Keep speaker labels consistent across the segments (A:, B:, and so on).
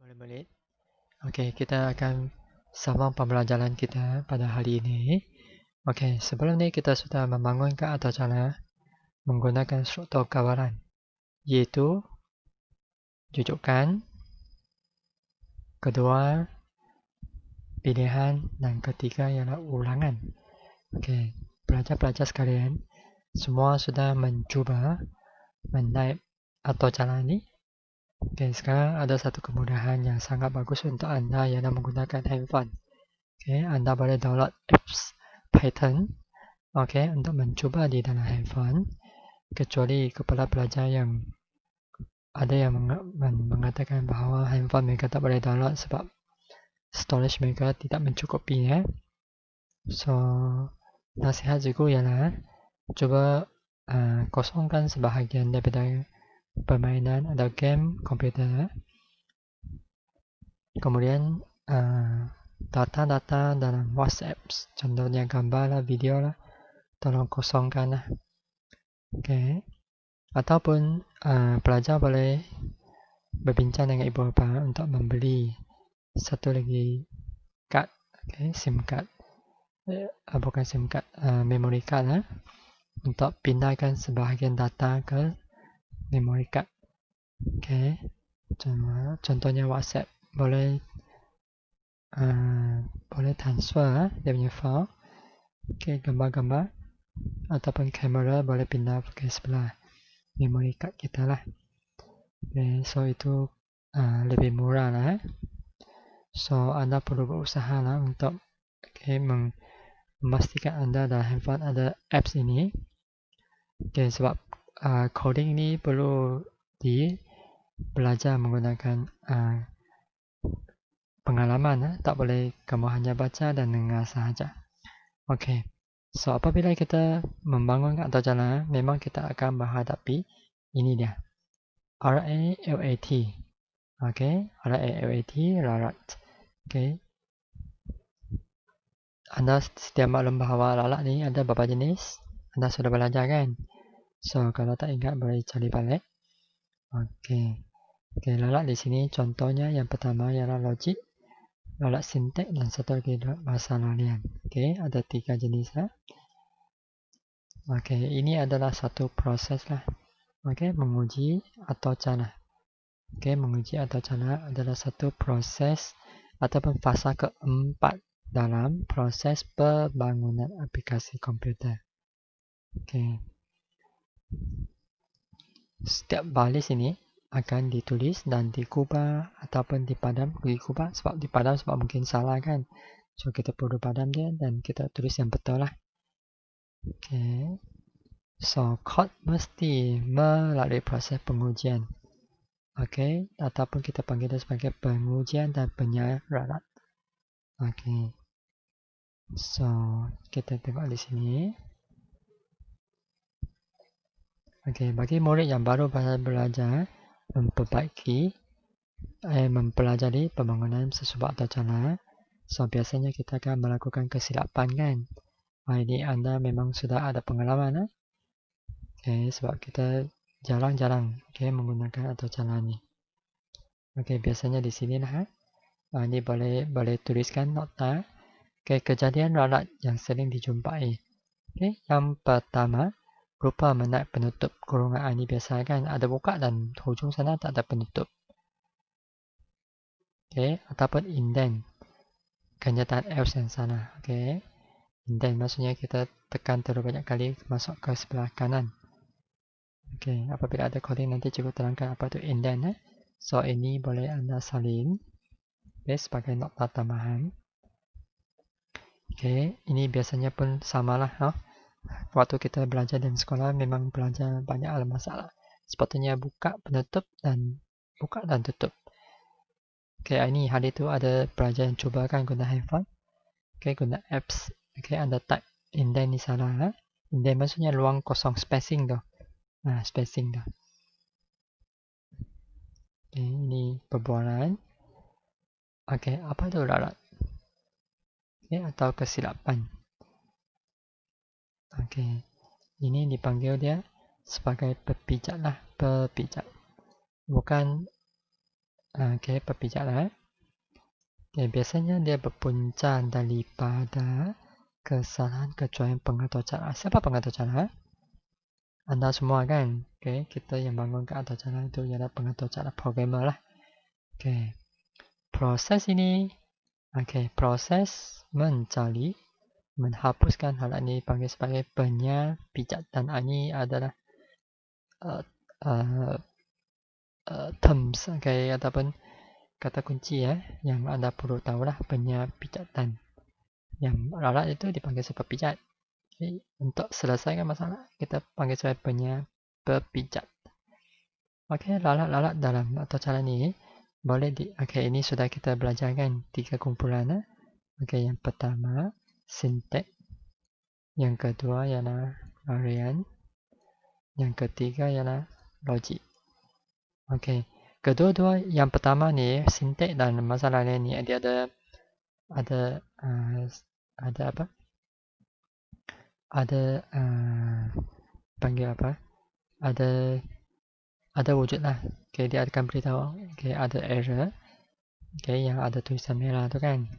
A: Boleh. Okey, kita akan sambung pembelajaran kita pada hari ini. Okey, sebelum ni kita sudah membangunkan atau cara menggunakan struktur kawalan, iaitu jujukan, kedua pilihan dan ketiga ialah ulangan. Okey, pelajar-pelajar sekalian, semua sudah mencuba menaip atau cara ni. Okey, sekarang ada satu kemudahan yang sangat bagus untuk anda ialah menggunakan handphone. Okay, anda boleh download apps Python untuk mencuba di dalam handphone, kecuali kepada pelajar yang ada yang mengatakan bahawa handphone mereka tak boleh download sebab storage mereka tidak mencukupi. So, nasihat juga ialah cuba kosongkan sebahagian daripada permainan atau game komputer. Kemudian data-data dalam WhatsApp, contohnya gambar lah, video lah, tolong kosongkan lah. Okay. Ataupun pelajar boleh berbincang dengan ibu bapa untuk membeli satu lagi kad, SIM card, bukan SIM card, memory card lah, untuk pindahkan sebahagian data ke memory card. Okay. Contohnya WhatsApp boleh transfer dia punya file, gambar-gambar ataupun kamera boleh pindah ke sebelah memory card kita lah. So itu lebih murah lah. So anda perlu berusaha lah untuk memastikan anda dalam handphone ada apps ini. Sebab coding ni perlu belajar menggunakan pengalaman. Tak boleh kamu hanya baca dan dengar sahaja. Okay. So apabila kita membangun atau jalan, memang kita akan menghadapi ini dia, RALAT. Okay, RALAT, rarat. Okay. Anda sedia maklum bahawa rarat ni ada beberapa jenis. Anda sudah belajar kan? So kalau tak ingat boleh cari balik. Okay. Okay, rarat di sini contohnya yang pertama ialah logik, rarat sintak dan satu lagi bahasa larian. Okay, ada 3 jenis lah. Okay, ini adalah satu proses lah. Okay, menguji atau cara. Okay, menguji atau cara adalah satu proses ataupun fasa keempat dalam proses pembangunan aplikasi komputer. Okay. Setiap baris ini akan ditulis dan dikubah ataupun dipadam. Dikubah sebab dipadam sebab mungkin salah kan. So kita perlu padam dia dan kita tulis yang betul lah. Okay. So kod mesti melalui proses pengujian. Okay, ataupun kita panggil dia sebagai pengujian dan penyararat. Okay. So kita tengok di sini. Okay, bagi murid yang baru belajar mempelajari pembangunan sesuatu atau cara, so biasanya kita akan melakukan kesilapan kan. Ini anda memang sudah ada pengalaman. Okay, sebab kita jarang-jarang menggunakan atau cara ni. Okay, biasanya di sini lah. Ini boleh tuliskan nota. Okay, kejadian rarat yang sering dijumpai. Okay, yang pertama, rupa menaik penutup kurungan. Ini biasa kan, ada buka dan hujung sana tak ada penutup. Okay, ataupun indent, kenyataan else yang sana. Okay, indent maksudnya kita tekan terlalu banyak kali masuk ke sebelah kanan. Okay, apabila ada coding nanti cikgu terangkan apa itu indent. So ini boleh anda salin sebagai nota tambahan. Okay, ini biasanya pun samalah. Waktu kita belajar di sekolah memang belajar banyak hal masalah. Sepatutnya buka, penutup dan buka dan tutup. Okay, ini hari itu ada pelajar yang cuba kan guna handphone. Okay, guna apps. Okay, anda type indent ni salah. Indent maksudnya ruang kosong, spacing tu. Spacing tu. Okay, ini perbualan. Okay, apa tu rarat? Okay, atau kesilapan. Okay, ini dipanggil dia sebagai pepijat lah. Pepijat. Bukan Okey, berpijak lah. Okey, biasanya dia berpunca daripada kesalahan kecuali pengatur cara. Siapa pengatur cara? Anda semua kan? Okey, kita yang bangun ke atur cara itu ialah pengatur cara programmer lah. Okey, proses ini, proses mencari, menghapuskan hal ini panggil sebagai penyapijat, dan ini adalah terms ataupun kata kunci yang Anda perlu tahulah, penyapijatan. Yang lalat itu dipanggil sebagai pijat. Okay. Untuk selesaikan masalah, kita panggil sebagai pepijat. Okey, lalat-lalat dalam atau cara ni boleh ini sudah kita belajarkan 3 kumpulan. Okey, yang pertama sintek, yang kedua ialah varian, yang ketiga ialah logik. Okey, kedua-dua yang pertama ni sintek dan masalah lain ni dia ada apa? Ada panggil apa? Ada wujud lah. Okay, dia akan beritahu ada error. Okay, yang ada tulisan merah tu kan.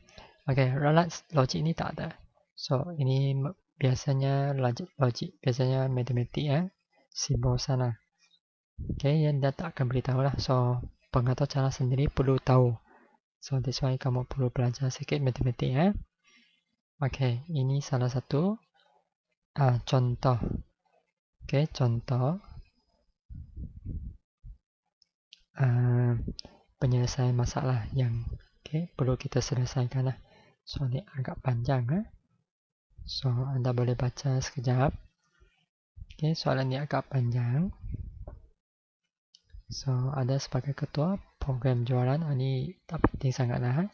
A: Okay, lalat logik ni tak ada. So, ini biasanya logik, biasanya matematik simbol sana. Okay, yang dia tak akan beritahu lah. So, pengatur cara sendiri perlu tahu. So, that's why kamu perlu belajar sikit matematik Okay, ini salah satu contoh. Okay, contoh penyelesaian masalah yang perlu kita selesaikan lah. So, ini agak panjang So, Anda boleh baca sekejap. Okay, soalan ini agak panjang. So, ada sebagai ketua program jualan, ini tak penting sangat lah.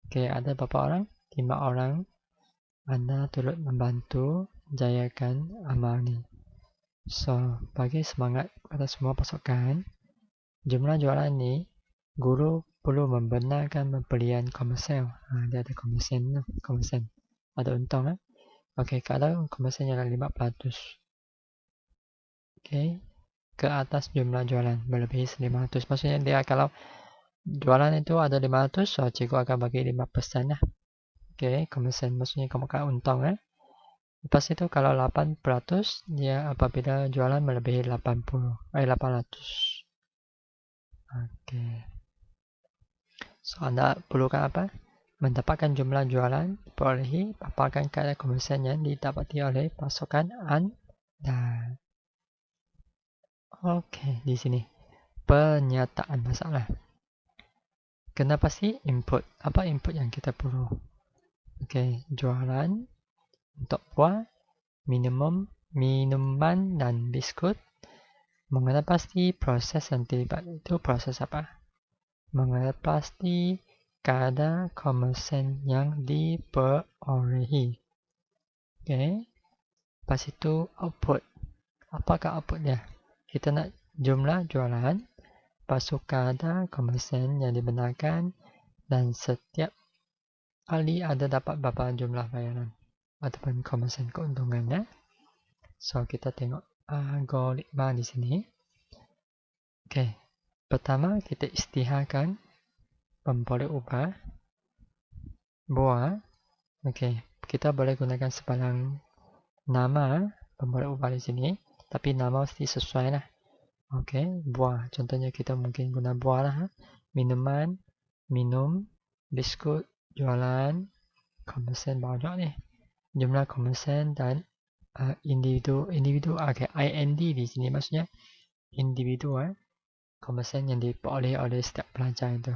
A: Okay, ada berapa orang? 5 orang. Anda turut membantu jayakan amal ni. So, bagi semangat pada semua pasukan, jumlah jualan ni, guru perlu membenarkan pembelian komersial. Dia ada komisen. Ada untung Okey, kalau komisen ialah 5%. Okey, ke atas jumlah jualan melebihi 500. Maksudnya dia kalau jualan itu ada 500, so cikgu akan bagi 5% lah. Okey, komisen maksudnya kamu akan untung Lepas itu kalau 8%, dia apabila jualan melebihi 800. Okey. So, Anda perlukan apa? Mendapatkan jumlah jualan perolehi paparkan kadar komisen yang didapati oleh pasukan Anda. Okey, di sini penyataan masalah. Kenapa sih input? Apa input yang kita perlu? Okey, jualan untuk buah, minuman dan biskut. Mengenal pasti proses yang terlibat itu proses apa? Mengenal pasti kadar komisen yang diperolehi. Okey. Lepas itu output. Apakah output dia? Kita nak jumlah jualan, lepas kadar komisen yang dibenarkan, dan setiap kali ada dapat berapa jumlah bayaran ataupun komisen keuntungan So, kita tengok algoritma di sini. Okey. Pertama, kita isytiharkan pemboleh ubah buah. Okey, kita boleh gunakan sebarang nama pemboleh ubah di sini, tapi nama mesti sesuai lah. Okey, buah. Contohnya kita mungkin guna buah lah. Minuman, minum, biskut, jualan, komisen banyak ni. Jumlah komisen dan individu. Okey, IND di sini maksudnya individu komisen yang diperoleh oleh setiap pelajar itu.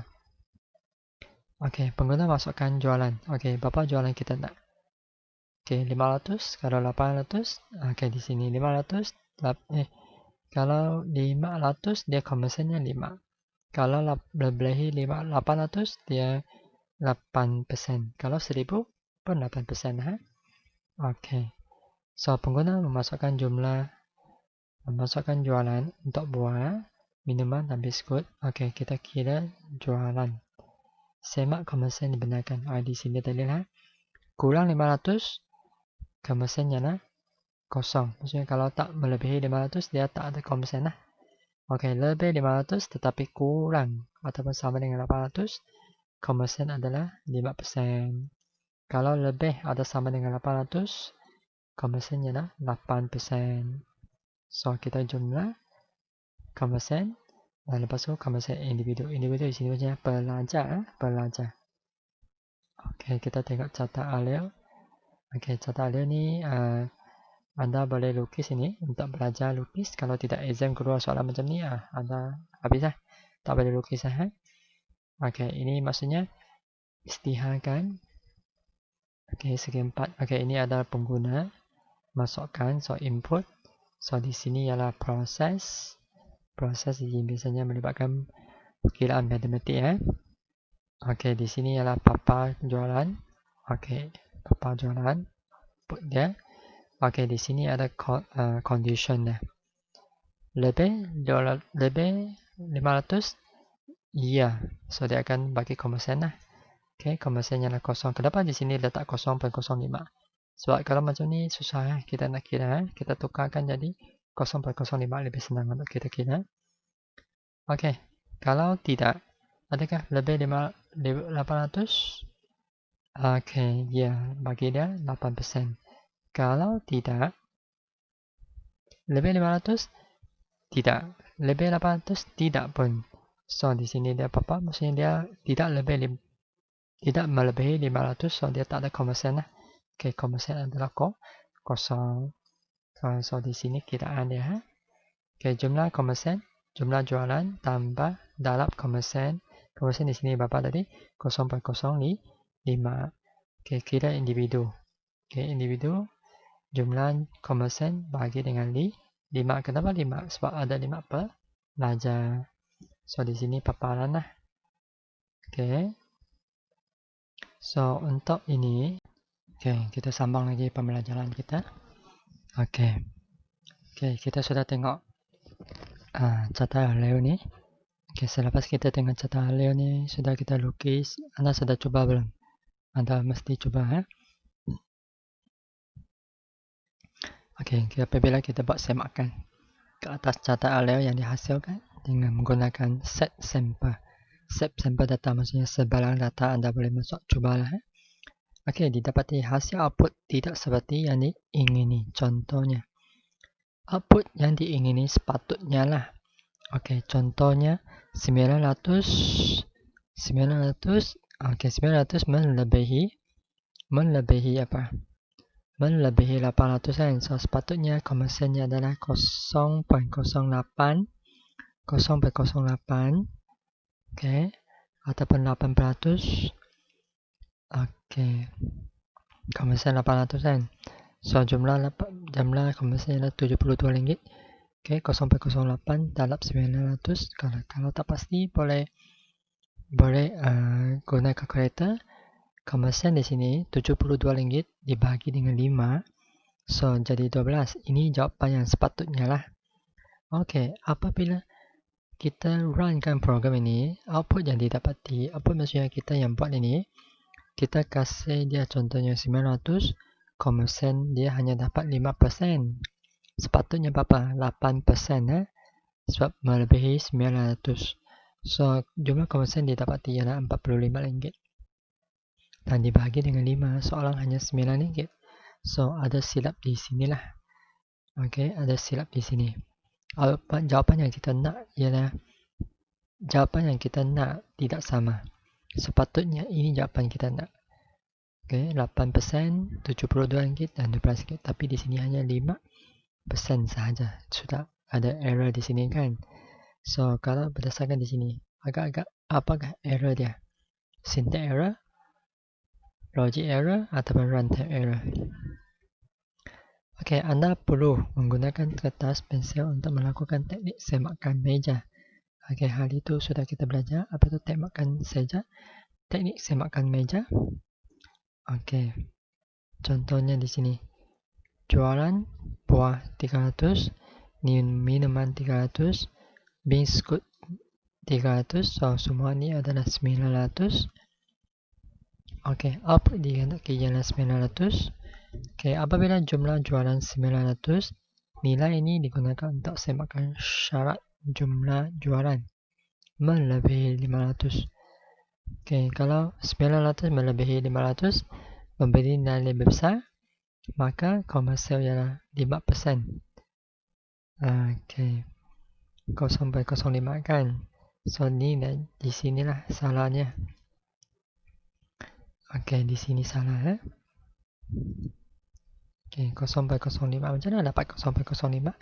A: Okey, pengguna masukkan jualan. Okey, berapa jualan kita nak? Okey, 500. Kalau 800, okey di sini 500. Kalau 500 dia komisinya 5. Kalau lebih 800 dia 8%. Kalau 1000 pun 8% Okey. So, pengguna memasukkan jualan untuk buah, minuman dan biskut. Okey, kita kira jualan. Semak komisen dibenarkan. Di sini tadi kurang 500, komisinya kosong. Maksudnya kalau tak melebihi 500, dia tak ada komisen Okey, lebih 500 tetapi kurang ataupun sama dengan 800, komersen adalah 5%. Kalau lebih atau sama dengan 800, komersen ialah 8%. So, kita jumlah komersen dan lepas tu komersen individu. Individu di sini macam pelajar. Okey, kita tengok carta alur. Okey, carta alur ni anda boleh lukis ini untuk belajar lukis. Kalau tidak exam keluar soalan macam ni, anda habislah. Tak boleh lukis lah. Okey, ini maksudnya isytiharkan. Okey, segi 4. Okey, ini adalah pengguna. Masukkan, so input. So, di sini ialah proses. Proses ini biasanya melibatkan perkiraan matematik. Okey, di sini ialah papa jualan. Okey, papa jualan. Put dia. Okey, di sini ada condition dia. Lebih 500, ya. So, dia akan bagi komersen lah. Okey, komersen ialah kosong. Kenapa di sini letak 0.05? Sebab kalau macam ni susah kita nak kira. Kita tukarkan jadi 0.05 lebih senang untuk kita kira. Okey, kalau tidak, adakah lebih 800? Okey, ya, bagi dia 8%. Kalau tidak, lebih 500? Tidak. Lebih 800? Tidak pun. So, di sini dia apa? Maksudnya dia tidak melebihi 500. So, dia tak ada komersen lah. Okey, komersen adalah kosong. So, di sini kiraan dia. Okey, jumlah komersen, jumlah jualan tambah darab komersen. Komersen di sini berapa tadi? 0.05. Okey, kira individu. Okey, individu. Jumlah komersen bagi dengan 5. Kenapa 5? Sebab ada 5 pelajar. So, di sini paparan lah. Okey. So, untuk ini, okey, kita sambung lagi pembelajaran kita. Okey. Okey, kita sudah tengok carta alur ni. Okey, selepas kita tengok carta alur ni, sudah kita lukis. Anda sudah cuba belum? Anda mesti cuba. Okey, apabila kita buat semakan ke atas carta alur yang dihasilkan dengan menggunakan set sampel. Set sampel data maksudnya sebarang data anda boleh masuk, cubalah. Okey, didapati hasil output tidak seperti yang diingini. Contohnya, output yang diingini sepatutnya lah. Okey, contohnya 900. Okey, 900 melebihi apa? Melebihi 800 kan. So, sepatutnya komersennya adalah 0.08. Okey. Ataupun 8%. Okey. Komersen 800 kan. So, jumlah komersen adalah RM72. Okey, 0.08 darab 900. Kalau tak pasti, boleh guna kalkulator. Komersen di sini RM72 dibagi dengan 5. So, jadi 12. Ini jawapan yang sepatutnya lah. Okey, apabila kita runkan program ini, output yang didapati, output maksudnya kita yang buat ini, kita kasih dia contohnya 900, komersen dia hanya dapat 5%. Sepatutnya berapa? 8%. Sebab melebihi 900. So, jumlah komersen didapati ialah RM45. Dan dibagi dengan 5, seorang hanya RM9. So, ada silap di sinilah. Okey, ada silap di sini. Jawapan yang kita nak ialah jawapan yang kita nak tidak sama. Sepatutnya ini jawapan kita nak. Okey, 8%, RM72 dan RM12. Tapi di sini hanya 5% sahaja. Sudah ada error di sini kan. So, kalau berdasarkan di sini, agak-agak apakah error dia? Syntax error, logic error ataupun runtime error. Okey, anda perlu menggunakan kertas pensel untuk melakukan teknik semakan meja. Okey, hal itu sudah kita belajar. Apa itu teknik semakan meja? Okey, contohnya di sini. Jualan buah 300, minuman 300, biskut 300. So, semua ni adalah 900. Okey, output dikendaki ialah 900. Okey, apabila jumlah jualan 900, nilai ini digunakan untuk semakan syarat jumlah jualan. melebihi 500. Oke, kalau 900 melebihi 500 memberi nilai lebih besar, maka komersial ialah 5%. Oke, 0,05 kan. So ni di sinilah salahnya. Oke, di sini salah. Oke, 0,05. Macam mana dapat 0,05?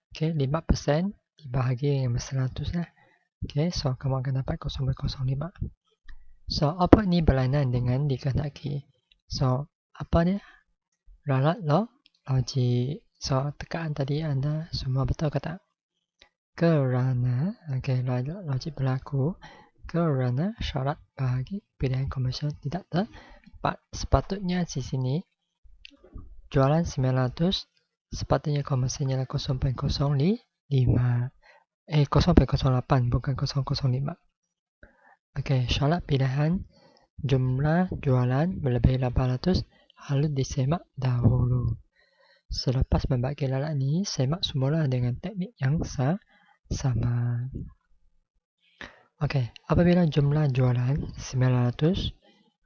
A: Oke, 5% dibahagi dengan 100 lah. Oke, so kamu akan dapat 0,05. So, apa ni berlainan dengan dikehendaki? So, apa dia? Ralat logik. So, tekaan tadi anda semua betul ke tak? Kerana, logik berlaku kerana syarat bagi pilihan komersial tidak tepat. Sepatutnya di sini jualan 900, sepatutnya komersialnya 0,05. 0,08 bukan 0,05. Oke, syarat pilihan jumlah jualan melebihi 800 harus disemak dahulu. Selepas membagi lalat ni, semak semula dengan teknik yang sama. Oke, apabila jumlah jualan 900,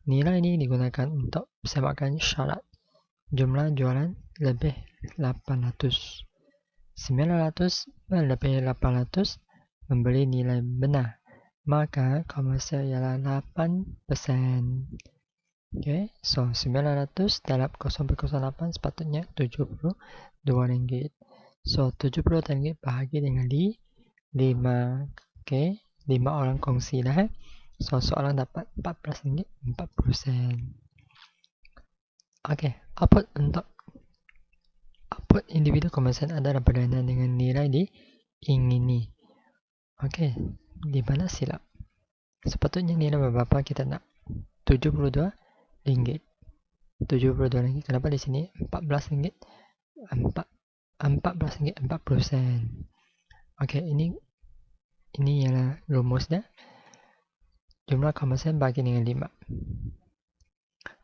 A: nilai ini digunakan untuk semakan syarat jumlah jualan lebih 800. 900 melebihi 800 memberi nilai benar, maka komersial ialah 8%. Okay, so 900 dalam 0,08 sepatutnya RM72. So 72 ringgit bahagi dengan 5. Okay, 5 orang kongsi lah. So seorang dapat RM14.40. Okay, output individu komersial adalah berlainan dengan nilai diingini. Okay, di mana silap? Sepatutnya nilai berapa kita nak? RM72. 72 ringgit. Kenapa di sini 14 ringgit? 14 ringgit 40%. Okey, ini ialah rumusnya. Jumlah komersial bagi dengan 5.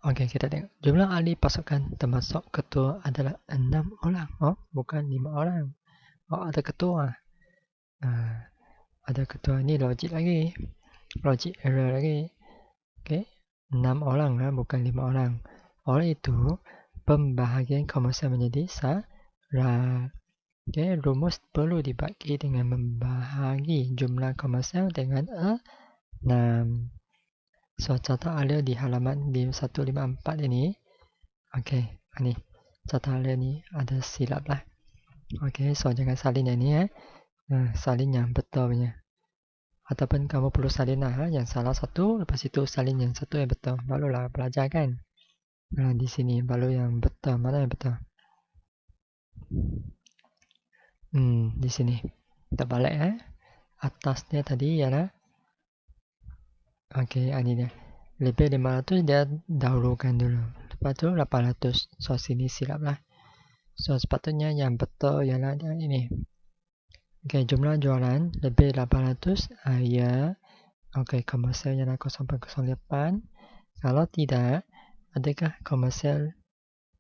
A: Okey, kita tengok. Jumlah ahli pasukan termasuk ketua adalah 6 orang. Oh, bukan 5 orang. Oh, ada ketua. Ada ketua ni logik lagi. Logik error lagi. Okey. 6 orang lah, bukan 5 orang. Oleh itu, pembahagian komersial menjadi salah. Okay, rumus perlu dibagi dengan membahagi jumlah komersial dengan 6. So, catat alih di halaman 154 ini. Okay, ni. Catat alih ni ada silap lah. Okay, so jangan salin yang ni. Salin yang betul punya. Ataupun kamu perlu salin lah, yang salah satu, lepas itu salin yang satu yang betul. Barulah belajar kan. Di sini baru yang betul. Mana yang betul? Di sini. Kita balik atasnya tadi ialah ini dia. Lebih 500 dia dahulukan dulu. Lepas tu 800. So sini silap lah. So sepatutnya yang betul ialah ini. Jumlah jualan lebih 800 ya. Komersial ialah 0,08. Kalau tidak, adakah komersial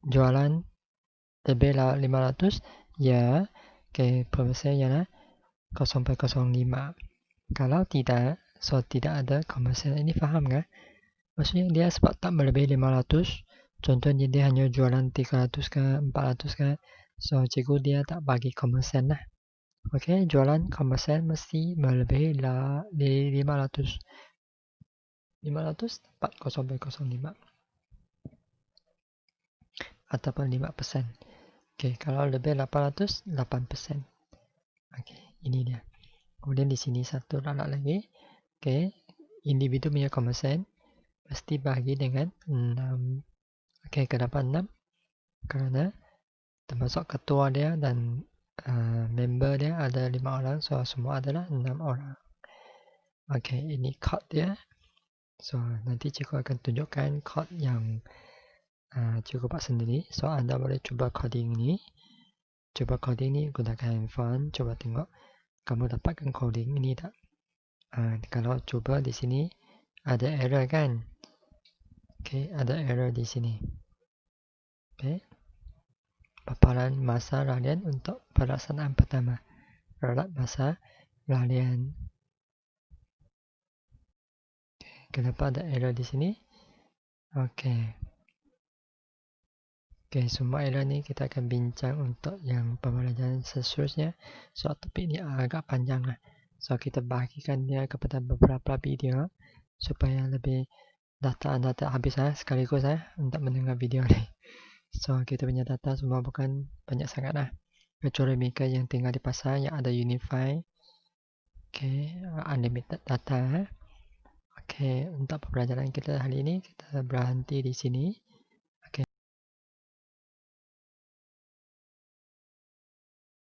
A: jualan lebih 500? Ya. Komersial ialah 0,05. Kalau tidak, so tidak ada komersial. Ini faham kan? Maksudnya dia sebab tak melebihi 500. Contohnya dia hanya jualan 300 ke 400 ke. So cikgu dia tak bagi komersial lah. Okey, jualan komersial mesti melebihi 500. 500 dapat 0,05 ataupun 5%. Okey, kalau lebih 800, 8%. Okey, ini dia. Kemudian di sini satu ralat lagi. Okey, individu punya komersial mesti bahagi dengan 6. Okey, kenapa 6? Kerana termasuk ketua dia dan member dia ada 5 orang. So, semua adalah 6 orang. Okey, ini kod dia. So, nanti cikgu akan tunjukkan kod yang cikgu buat sendiri. So, anda boleh cuba coding ni. Cuba coding ni gunakan handphone. Cuba tengok kamu dapatkan coding ini tak. Kalau cuba di sini ada error kan. Okey, ada error di sini. Okey. Paparan masa ralian untuk pelaksanaan pertama. Ralat masa ralian. Kenapa ada error di sini? Oke. Oke, semua error ni kita akan bincang untuk yang pembelajaran seterusnya. So, topik ni agak panjang lah. So, kita bagikan dia kepada beberapa video supaya lebih data anda tak habis sekaligus untuk mendengar video ni. So, kita punya data semua bukan banyak sangat lah. Kecuali mereka yang tinggal di pasar yang ada Unify. Oke, unlimited data. Oke, untuk pembelajaran kita hari ini kita berhenti di sini.